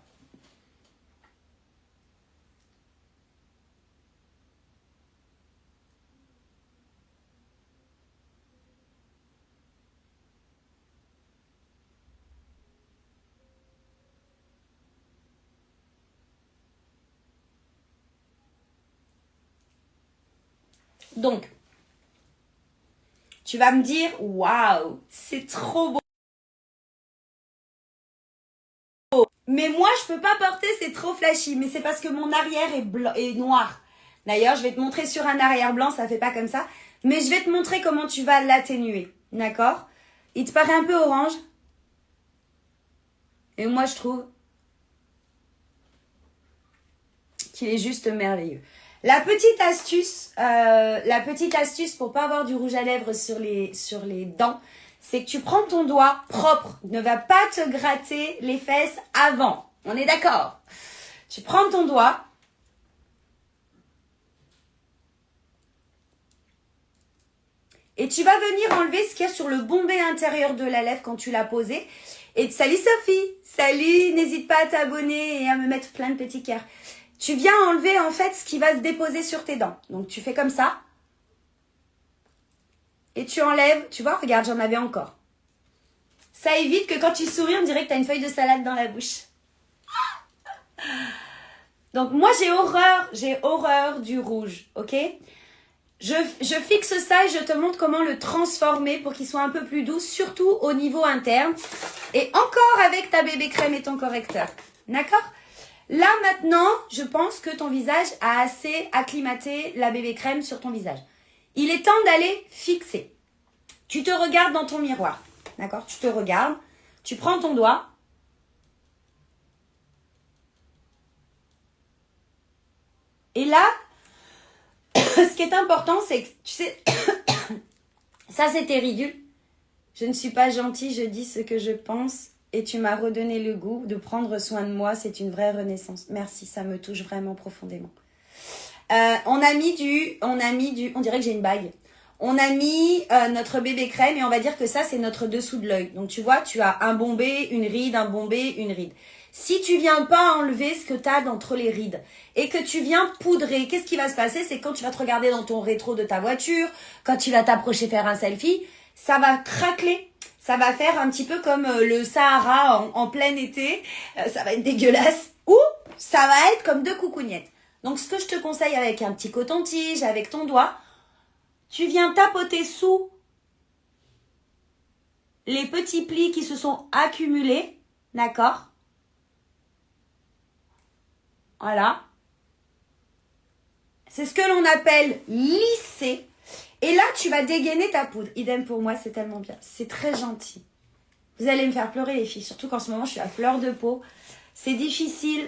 Donc, tu vas me dire, waouh, c'est trop beau. Mais moi, je peux pas porter, c'est trop flashy. Mais c'est parce que mon arrière est blanc et noir. D'ailleurs, je vais te montrer sur un arrière blanc, ça fait pas comme ça. Mais je vais te montrer comment tu vas l'atténuer. D'accord? Il te paraît un peu orange. Et moi, je trouve qu'il est juste merveilleux. La petite astuce pour pas avoir du rouge à lèvres sur les dents, c'est que tu prends ton doigt propre. Ne va pas te gratter les fesses avant. On est d'accord? Tu prends ton doigt. Et tu vas venir enlever ce qu'il y a sur le bombé intérieur de la lèvre quand tu l'as posé. Et salut Sophie! Salut! N'hésite pas à t'abonner et à me mettre plein de petits cœurs. Tu viens enlever en fait ce qui va se déposer sur tes dents. Donc tu fais comme ça. Et tu enlèves, tu vois, regarde, j'en avais encore. Ça évite que quand tu souris, on dirait que tu as une feuille de salade dans la bouche. Donc moi j'ai horreur du rouge, ok? Je fixe ça et je te montre comment le transformer pour qu'il soit un peu plus doux, surtout au niveau interne. Et encore avec ta bébé crème et ton correcteur. D'accord? Là maintenant, je pense que ton visage a assez acclimaté la bébé crème sur ton visage. Il est temps d'aller fixer. Tu te regardes dans ton miroir. D'accord? Tu te regardes. Tu prends ton doigt. Et là, ce qui est important, c'est que, tu sais, ça c'était ridicule. Je ne suis pas gentille, je dis ce que je pense. Et tu m'as redonné le goût de prendre soin de moi. C'est une vraie renaissance. Merci, ça me touche vraiment profondément. On dirait que j'ai une bague. On a mis notre bébé crème et on va dire que ça, c'est notre dessous de l'œil. Donc, tu vois, tu as un bombé, une ride, un bombé, une ride. Si tu viens pas enlever ce que tu as d'entre les rides et que tu viens poudrer, qu'est-ce qui va se passer? C'est quand tu vas te regarder dans ton rétro de ta voiture, quand tu vas t'approcher faire un selfie, ça va craqueler. Ça va faire un petit peu comme le Sahara en plein été. Ça va être dégueulasse. Ou ça va être comme deux coucougnettes. Donc, ce que je te conseille avec un petit coton-tige, avec ton doigt, tu viens tapoter sous les petits plis qui se sont accumulés. D'accord? Voilà. C'est ce que l'on appelle lisser. Et là, tu vas dégainer ta poudre. Idem pour moi, c'est tellement bien. C'est très gentil. Vous allez me faire pleurer, les filles. Surtout qu'en ce moment, je suis à fleur de peau. C'est difficile.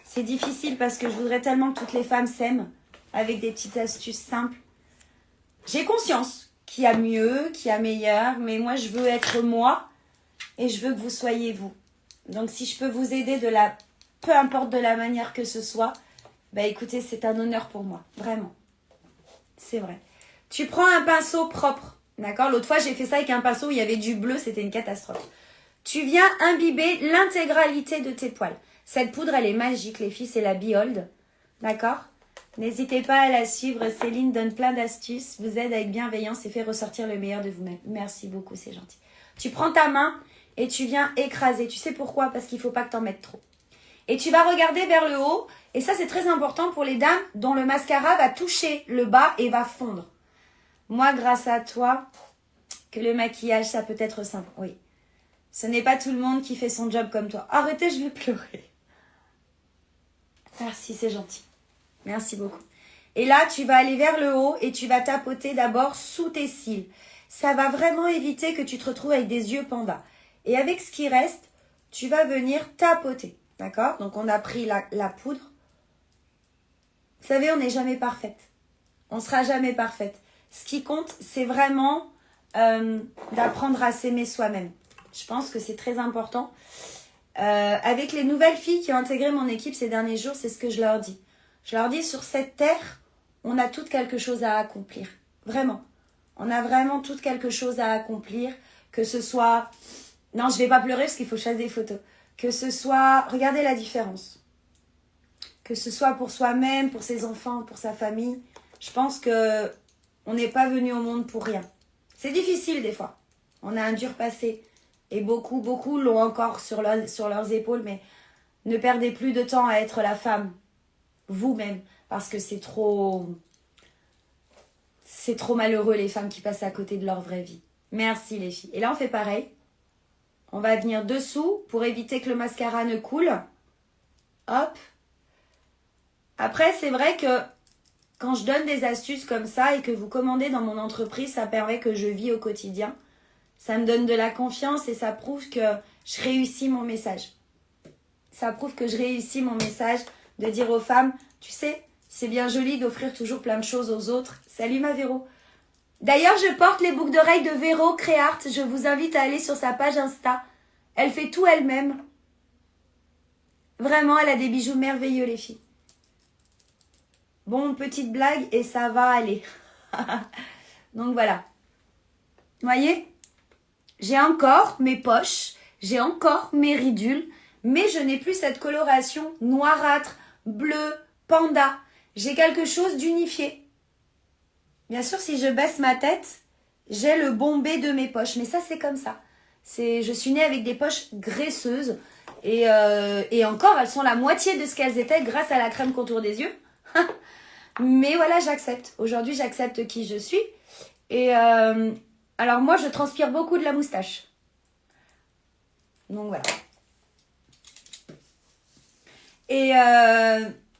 C'est difficile parce que je voudrais tellement que toutes les femmes s'aiment avec des petites astuces simples. J'ai conscience qu'il y a mieux, qu'il y a meilleur. Mais moi, je veux être moi et je veux que vous soyez vous. Donc, si je peux vous aider peu importe de la manière que ce soit, bah écoutez, c'est un honneur pour moi. Vraiment. C'est vrai. Tu prends un pinceau propre. D'accord? L'autre fois, j'ai fait ça avec un pinceau où il y avait du bleu. C'était une catastrophe. Tu viens imbiber l'intégralité de tes poils. Cette poudre, elle est magique, les filles. C'est la Behold. D'accord? N'hésitez pas à la suivre. Céline donne plein d'astuces, vous aide avec bienveillance et fait ressortir le meilleur de vous-même. Merci beaucoup, c'est gentil. Tu prends ta main et tu viens écraser. Tu sais pourquoi? Parce qu'il ne faut pas que tu en mettes trop. Et tu vas regarder vers le haut. Et ça, c'est très important pour les dames dont le mascara va toucher le bas et va fondre. Moi, grâce à toi, que le maquillage, ça peut être simple. Oui. Ce n'est pas tout le monde qui fait son job comme toi. Arrêtez, je vais pleurer. Merci, c'est gentil. Merci beaucoup. Et là, tu vas aller vers le haut et tu vas tapoter d'abord sous tes cils. Ça va vraiment éviter que tu te retrouves avec des yeux panda. Et avec ce qui reste, tu vas venir tapoter. D'accord? Donc, on a pris la poudre. Vous savez, on n'est jamais parfaite. On ne sera jamais parfaite. Ce qui compte, c'est vraiment d'apprendre à s'aimer soi-même. Je pense que c'est très important. Avec les nouvelles filles qui ont intégré mon équipe ces derniers jours, c'est ce que je leur dis. Je leur dis, sur cette terre, on a toutes quelque chose à accomplir. Vraiment. On a vraiment toutes quelque chose à accomplir. Que ce soit... Non, je ne vais pas pleurer parce qu'il faut que je fasse des photos. Que ce soit... Regardez la différence. Que ce soit pour soi-même, pour ses enfants, pour sa famille. Je pense que on n'est pas venu au monde pour rien. C'est difficile des fois. On a un dur passé. Et beaucoup l'ont encore sur leurs épaules. Mais ne perdez plus de temps à être la femme. Vous-même. Parce que c'est trop malheureux les femmes qui passent à côté de leur vraie vie. Merci les filles. Et là on fait pareil. On va venir dessous pour éviter que le mascara ne coule. Hop. Après c'est vrai que quand je donne des astuces comme ça et que vous commandez dans mon entreprise, ça permet que je vis au quotidien. Ça me donne de la confiance et ça prouve que je réussis mon message. Ça prouve que je réussis mon message de dire aux femmes, tu sais, c'est bien joli d'offrir toujours plein de choses aux autres. Salut ma Véro. D'ailleurs, je porte les boucles d'oreilles de Véro Créart. Je vous invite à aller sur sa page Insta. Elle fait tout elle-même. Vraiment, elle a des bijoux merveilleux, les filles. Bon, petite blague et ça va aller. Donc voilà. Vous voyez? J'ai encore mes poches, j'ai encore mes ridules, mais je n'ai plus cette coloration noirâtre, bleu, panda. J'ai quelque chose d'unifié. Bien sûr, si je baisse ma tête, j'ai le bombé de mes poches. Mais ça, c'est comme ça. Je suis née avec des poches graisseuses. Et encore, elles sont la moitié de ce qu'elles étaient grâce à la crème contour des yeux. Mais voilà, j'accepte. Aujourd'hui, j'accepte qui je suis. Et alors moi, je transpire beaucoup de la moustache. Donc voilà. Et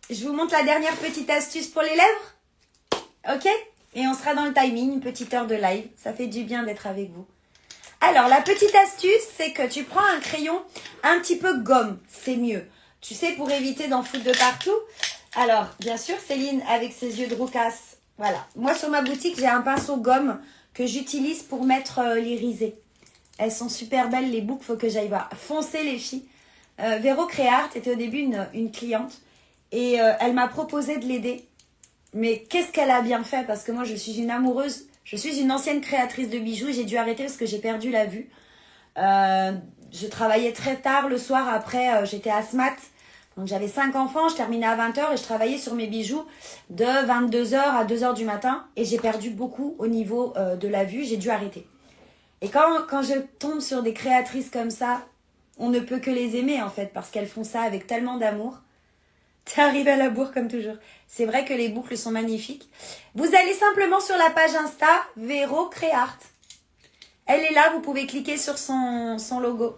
je vous montre la dernière petite astuce pour les lèvres. Ok? Et on sera dans le timing, une petite heure de live. Ça fait du bien d'être avec vous. Alors, la petite astuce, c'est que tu prends un crayon un petit peu gomme. C'est mieux. Tu sais, pour éviter d'en foutre de partout. Alors, bien sûr, Céline, avec ses yeux de roucasse. Voilà. Moi, sur ma boutique, j'ai un pinceau gomme que j'utilise pour mettre les risées. Elles sont super belles, les boucles. Faut que j'aille voir. Foncez, les filles. Véro Créart était au début une cliente. Et elle m'a proposé de l'aider. Mais qu'est-ce qu'elle a bien fait? Parce que moi, je suis une amoureuse. Je suis une ancienne créatrice de bijoux. J'ai dû arrêter parce que j'ai perdu la vue. je travaillais très tard le soir. Après, j'étais asthmate. Donc, j'avais 5 enfants. Je terminais à 20 h et je travaillais sur mes bijoux de 22 h à 2 h du matin. Et j'ai perdu beaucoup au niveau de la vue. J'ai dû arrêter. Et quand je tombe sur des créatrices comme ça, on ne peut que les aimer en fait, parce qu'elles font ça avec tellement d'amour. T'es arrivé à la bourre comme toujours. C'est vrai que les boucles sont magnifiques. Vous allez simplement sur la page Insta, Vero Créart. Elle est là, vous pouvez cliquer sur son logo.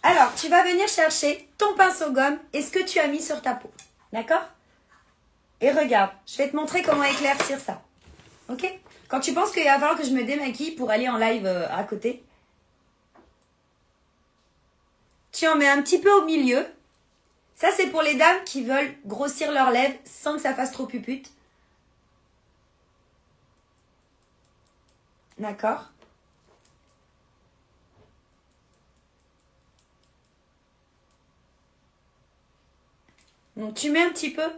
Alors, tu vas venir chercher ton pinceau gomme et ce que tu as mis sur ta peau. D'accord? Et regarde, je vais te montrer comment éclaircir ça. Ok? Quand tu penses qu'il va falloir que je me démaquille pour aller en live à côté, tu en mets un petit peu au milieu. Ça, c'est pour les dames qui veulent grossir leurs lèvres sans que ça fasse trop pupute. D'accord? Donc, tu mets un petit peu.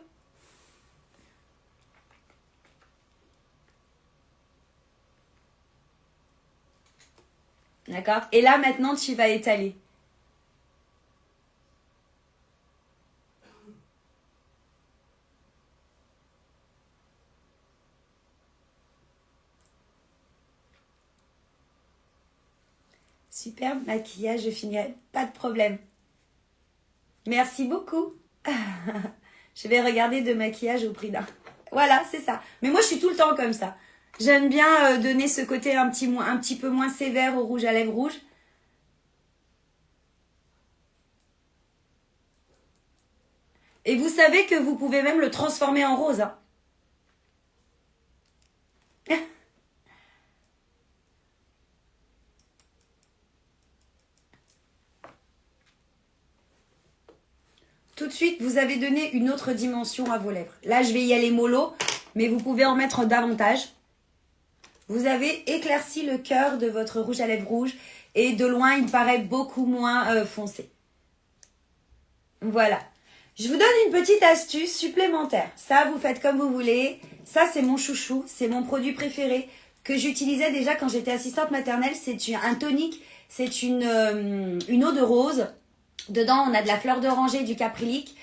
D'accord? Et là, maintenant, tu vas étaler. Super maquillage, je finirai. Pas de problème. Merci beaucoup. Je vais regarder de maquillage au prix d'un. Voilà, c'est ça. Mais moi, je suis tout le temps comme ça. J'aime bien donner ce côté un petit peu moins sévère au rouge à lèvres rouge. Et vous savez que vous pouvez même le transformer en rose. Hein. Tout de suite, vous avez donné une autre dimension à vos lèvres. Là, je vais y aller mollo, mais vous pouvez en mettre davantage. Vous avez éclairci le cœur de votre rouge à lèvres rouge et de loin, il paraît beaucoup moins foncé. Voilà. Je vous donne une petite astuce supplémentaire. Ça, vous faites comme vous voulez. Ça, c'est mon chouchou. C'est mon produit préféré que j'utilisais déjà quand j'étais assistante maternelle. C'est un tonique. C'est une eau de rose. Dedans, on a de la fleur d'oranger, du caprylique.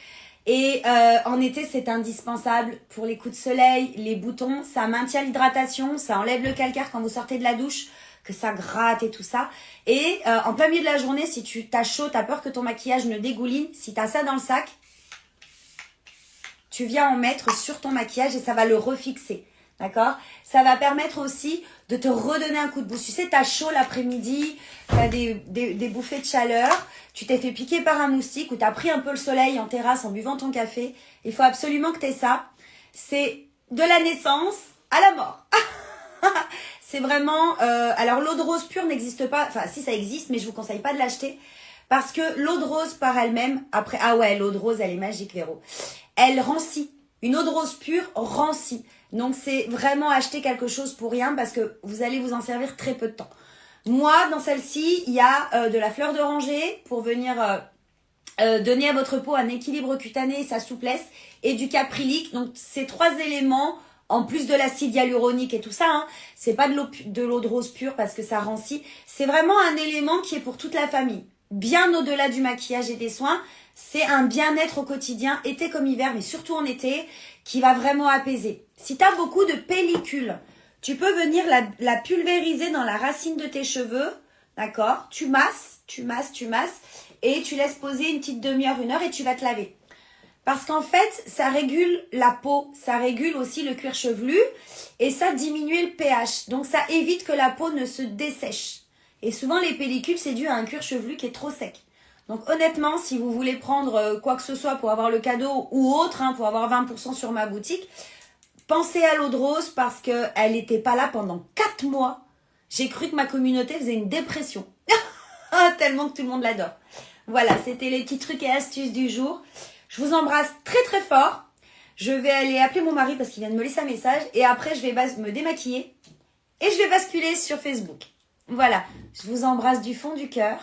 Et en été, c'est indispensable pour les coups de soleil, les boutons. Ça maintient l'hydratation, ça enlève le calcaire quand vous sortez de la douche, que ça gratte et tout ça. Et en plein milieu de la journée, si tu t'as chaud, t'as peur que ton maquillage ne dégouline, si t'as ça dans le sac, tu viens en mettre sur ton maquillage et ça va le refixer. D'accord? Ça va permettre aussi de te redonner un coup de boost. Tu sais, t'as chaud l'après-midi, t'as des bouffées de chaleur, tu t'es fait piquer par un moustique ou t'as pris un peu le soleil en terrasse en buvant ton café. Il faut absolument que t'aies ça. C'est de la naissance à la mort. C'est vraiment... alors, l'eau de rose pure n'existe pas. Enfin, si, ça existe, mais je vous conseille pas de l'acheter. Parce que l'eau de rose par elle-même, après... Ah ouais, l'eau de rose, elle est magique, Véro. Elle rancit. Une eau de rose pure rancit. Donc, c'est vraiment acheter quelque chose pour rien parce que vous allez vous en servir très peu de temps. Moi, dans celle-ci, il y a de la fleur d'oranger pour venir donner à votre peau un équilibre cutané et sa souplesse et du caprylique. Donc, ces 3 éléments, en plus de l'acide hyaluronique et tout ça, hein, c'est pas de l'eau de rose pure parce que ça rancit. C'est vraiment un élément qui est pour toute la famille. Bien au-delà du maquillage et des soins, c'est un bien-être au quotidien, été comme hiver, mais surtout en été, qui va vraiment apaiser. Si tu as beaucoup de pellicule, tu peux venir la pulvériser dans la racine de tes cheveux, d'accord? Tu masses, et tu laisses poser une petite demi-heure, 1 heure et tu vas te laver. Parce qu'en fait, ça régule la peau, ça régule aussi le cuir chevelu et ça diminue le pH. Donc, ça évite que la peau ne se dessèche. Et souvent, les pellicules, c'est dû à un cuir chevelu qui est trop sec. Donc, honnêtement, si vous voulez prendre quoi que ce soit pour avoir le cadeau ou autre, hein, pour avoir 20% sur ma boutique, pensez à l'eau de rose parce qu'elle n'était pas là pendant 4 mois. J'ai cru que ma communauté faisait une dépression. Tellement que tout le monde l'adore. Voilà, c'était les petits trucs et astuces du jour. Je vous embrasse très très fort. Je vais aller appeler mon mari parce qu'il vient de me laisser un message. Et après, je vais me démaquiller. Et je vais basculer sur Facebook. Voilà, je vous embrasse du fond du cœur.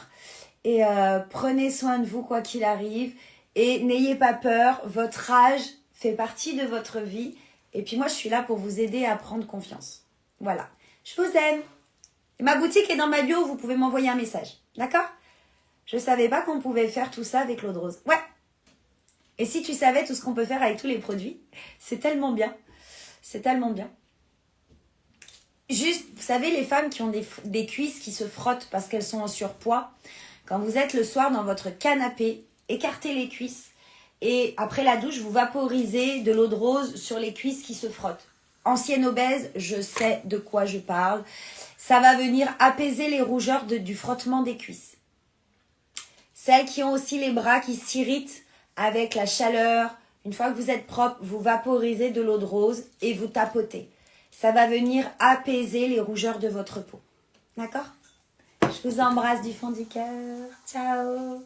Et prenez soin de vous quoi qu'il arrive. Et n'ayez pas peur, votre âge fait partie de votre vie. Et puis moi, je suis là pour vous aider à prendre confiance. Voilà, je vous aime. Ma boutique est dans ma bio, vous pouvez m'envoyer un message. D'accord? Je savais pas qu'on pouvait faire tout ça avec l'eau de rose. Ouais. Et si tu savais tout ce qu'on peut faire avec tous les produits, c'est tellement bien. C'est tellement bien. Juste, vous savez, les femmes qui ont des cuisses qui se frottent parce qu'elles sont en surpoids, quand vous êtes le soir dans votre canapé, écartez les cuisses et après la douche, vous vaporisez de l'eau de rose sur les cuisses qui se frottent. Ancienne obèse, je sais de quoi je parle. Ça va venir apaiser les rougeurs du frottement des cuisses. Celles qui ont aussi les bras qui s'irritent avec la chaleur, une fois que vous êtes propre, vous vaporisez de l'eau de rose et vous tapotez. Ça va venir apaiser les rougeurs de votre peau. D'accord? Je vous embrasse du fond du cœur. Ciao!